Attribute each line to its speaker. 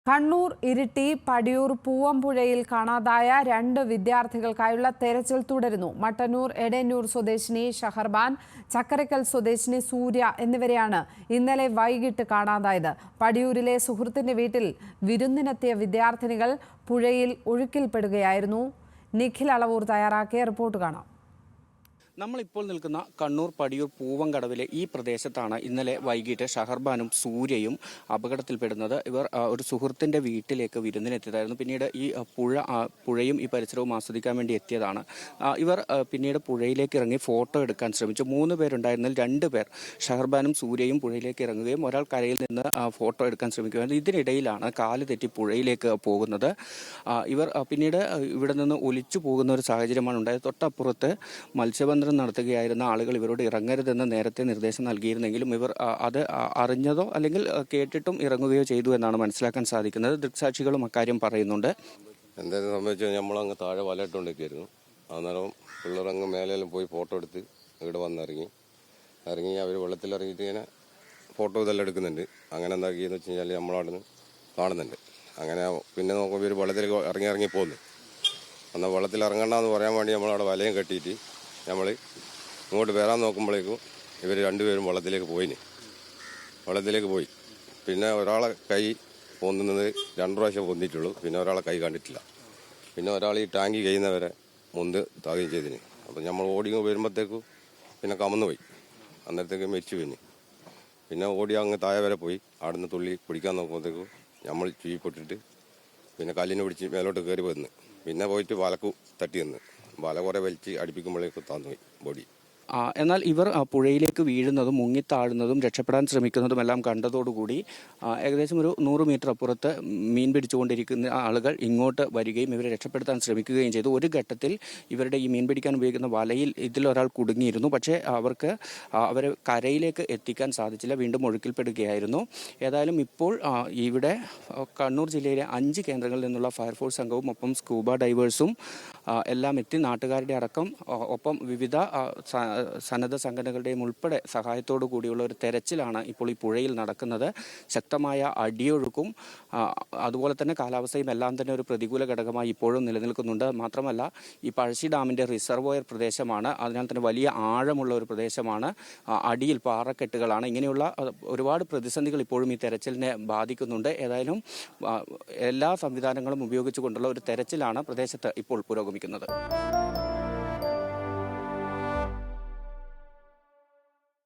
Speaker 1: കണ്ണൂർ ഇരിട്ടി പടിയൂർ പൂവമ്പുഴയിൽ കാണാതായ 2 വിദ്യാർത്ഥികൾക്കായുള്ള തെരച്ചിൽ തുടരുന്നു. മട്ടന്നൂർ എടന്നൂർ സ്വദേശിനി ഷഹർബാൻ, ചക്കരക്കൽ സ്വദേശിനി സൂര്യ എന്നിവരെയാണ് ഇന്നലെ വൈകിട്ട് കാണാതായത്. പടിയൂരിലെ സുഹൃത്തിന്റെ വീട്ടിൽ വിരുന്നിനെത്തിയ വിദ്യാർത്ഥിനികൾ പുഴയിൽ ഒഴുക്കിൽപ്പെടുകയായിരുന്നു. നിഖിൽ അളവൂർ തയ്യാറാക്കിയ റിപ്പോർട്ട് കാണാം.
Speaker 2: നമ്മളിപ്പോൾ നിൽക്കുന്ന കണ്ണൂർ പടിയൂർ പൂവങ്കടവിലെ ഈ പ്രദേശത്താണ് ഇന്നലെ വൈകിട്ട് ഷഹർബാനും സൂര്യയും അപകടത്തിൽപ്പെടുന്നത്. ഇവർ ഒരു സുഹൃത്തിൻ്റെ വീട്ടിലേക്ക് വിരുന്നിനെത്തിയതായിരുന്നു. പിന്നീട് ഈ പുഴയും ഈ പരിസരവും ആസ്വദിക്കാൻ വേണ്ടി എത്തിയതാണ്. ഇവർ പിന്നീട് പുഴയിലേക്ക് ഇറങ്ങി ഫോട്ടോ എടുക്കാൻ ശ്രമിച്ചു. 3 പേരുണ്ടായിരുന്നതിൽ 2 പേർ ഷഹർബാനും സൂര്യയും പുഴയിലേക്ക് ഇറങ്ങുകയും ഒരാൾ കരയിൽ നിന്ന് ഫോട്ടോ എടുക്കാൻ ശ്രമിക്കുകയായിരുന്നു. ഇതിനിടയിലാണ് കാല് തെറ്റി പുഴയിലേക്ക് പോകുന്നത്. ഇവർ പിന്നീട് ഇവിടെ നിന്ന് ഒലിച്ചു പോകുന്ന ഒരു സാഹചര്യമാണ് ഉണ്ടായത്. തൊട്ടപ്പുറത്ത് മത്സ്യബന്ധനം നടത്തുകയായിരുന്ന ആളുകൾ ഇവരോട് ഇറങ്ങരുതെന്ന് നേരത്തെ നിർദ്ദേശം നൽകിയിരുന്നെങ്കിലും ഇവർ അത് അറിഞ്ഞതോ അല്ലെങ്കിൽ കേട്ടിട്ടും ഇറങ്ങുകയോ ചെയ്തു എന്നാണ് മനസ്സിലാക്കാൻ സാധിക്കുന്നത്. ദൃക്സാക്ഷികളും അക്കാര്യം പറയുന്നുണ്ട്.
Speaker 3: എന്തായാലും സംഭവിച്ചാൽ നമ്മളങ്ങ് താഴെ വലയിട്ടുകൊണ്ടിരിക്കുകയായിരുന്നു. അന്നേരം പിള്ളേരങ്ങ് മേലെല്ലാം പോയി ഫോട്ടോ എടുത്ത് ഇവിടെ വന്നിറങ്ങി അവർ വെള്ളത്തിലിറങ്ങിയിട്ട് ഇങ്ങനെ ഫോട്ടോ ഇതെല്ലാം എടുക്കുന്നുണ്ട്. അങ്ങനെ എന്താക്കിയെന്ന് വെച്ച് കഴിഞ്ഞാൽ നമ്മളവിടുന്ന് കാണുന്നുണ്ട്. അങ്ങനെ പിന്നെ നോക്കുമ്പോൾ ഇവർ വെള്ളത്തിൽ ഇറങ്ങി പോകുന്നു. എന്നാൽ വെള്ളത്തിൽ ഇറങ്ങണ്ടെന്ന് പറയാൻ വേണ്ടി നമ്മളവിടെ വലയും കെട്ടിയിട്ട് നമ്മൾ ഇങ്ങോട്ട് വരാൻ നോക്കുമ്പോഴേക്കും ഇവർ 2 പേരും വെള്ളത്തിലേക്ക് പോയി. പിന്നെ ഒരാളെ കൈ പൊന്നുന്നത് 2 പ്രാവശ്യം പൊന്നിട്ടുള്ളൂ. പിന്നെ ഒരാളെ കൈ കണ്ടിട്ടില്ല. പിന്നെ ഒരാൾ ഈ ടാങ്കി കഴിയുന്നവരെ മുന്ത് താകുകയും ചെയ്തിന്. അപ്പം നമ്മൾ ഓടി വരുമ്പോഴത്തേക്കും പിന്നെ കമന്നു പോയി. അന്നേരത്തേക്ക് മരിച്ചു. പിന്നെ ഓടി അങ്ങ് താഴെ വരെ പോയി. അവിടുന്ന് തുള്ളി പിടിക്കാൻ നോക്കുമ്പോഴത്തേക്കും നമ്മൾ ചുഴിപ്പൊട്ടിട്ട് പിന്നെ കല്ലിന് പിടിച്ച് മേലോട്ട് കയറി വന്ന് പിന്നെ പോയിട്ട് വലക്കു തട്ടി നിന്ന് വല കുറെ വലിച്ച് അടുപ്പിക്കുമ്പോഴേക്കും താന്നുപോയി ബോഡി.
Speaker 2: എന്നാൽ ഇവർ പുഴയിലേക്ക് വീഴുന്നതും മുങ്ങിത്താഴുന്നതും രക്ഷപ്പെടാൻ ശ്രമിക്കുന്നതുമെല്ലാം കണ്ടതോടുകൂടി ഏകദേശം ഒരു 100 മീറ്റർ അപ്പുറത്ത് മീൻ പിടിച്ചുകൊണ്ടിരിക്കുന്ന ആളുകൾ ഇങ്ങോട്ട് വരികയും ഇവരെ രക്ഷപ്പെടുത്താൻ ശ്രമിക്കുകയും ചെയ്തു. ഒരു ഘട്ടത്തിൽ ഇവരുടെ ഈ മീൻ പിടിക്കാൻ ഉപയോഗിക്കുന്ന വലയിൽ ഇതിലൊരാൾ കുടുങ്ങിയിരുന്നു. പക്ഷേ അവരെ കരയിലേക്ക് എത്തിക്കാൻ സാധിച്ചില്ല. വീണ്ടും ഒഴുക്കിൽപ്പെടുകയായിരുന്നു. ഏതായാലും ഇപ്പോൾ ഇവിടെ കണ്ണൂർ ജില്ലയിലെ 5 കേന്ദ്രങ്ങളിൽ നിന്നുള്ള ഫയർഫോഴ്സ് സംഘവും ഒപ്പം സ്കൂബ ഡൈവേഴ്സും എല്ലാം എത്തി നാട്ടുകാരുടെ അടക്കം ഒപ്പം വിവിധ സന്നദ്ധ സംഘടനകളുടെയും ഉൾപ്പെടെ സഹായത്തോടു കൂടിയുള്ള ഒരു തെരച്ചിലാണ് ഇപ്പോൾ ഈ പുഴയിൽ നടക്കുന്നത്. ശക്തമായ അടിയൊഴുക്കും അതുപോലെ തന്നെ കാലാവസ്ഥയും എല്ലാം തന്നെ ഒരു പ്രതികൂല ഘടകമായി ഇപ്പോഴും നിലനിൽക്കുന്നുണ്ട്. മാത്രമല്ല ഈ പഴശ്ശി ഡാമിൻ്റെ റിസർവോയർ പ്രദേശമാണ്. അതിനാൽ തന്നെ വലിയ ആഴമുള്ള ഒരു പ്രദേശമാണ്. അടിയിൽ പാറക്കെട്ടുകളാണ്. ഇങ്ങനെയുള്ള ഒരുപാട് പ്രതിസന്ധികൾ ഇപ്പോഴും ഈ തെരച്ചിലിനെ ബാധിക്കുന്നുണ്ട്. ഏതായാലും എല്ലാ സംവിധാനങ്ങളും ഉപയോഗിച്ചുകൊണ്ടുള്ള ഒരു തെരച്ചിലാണ് പ്രദേശത്ത് ഇപ്പോൾ പുരോഗമിക്കുന്നത്.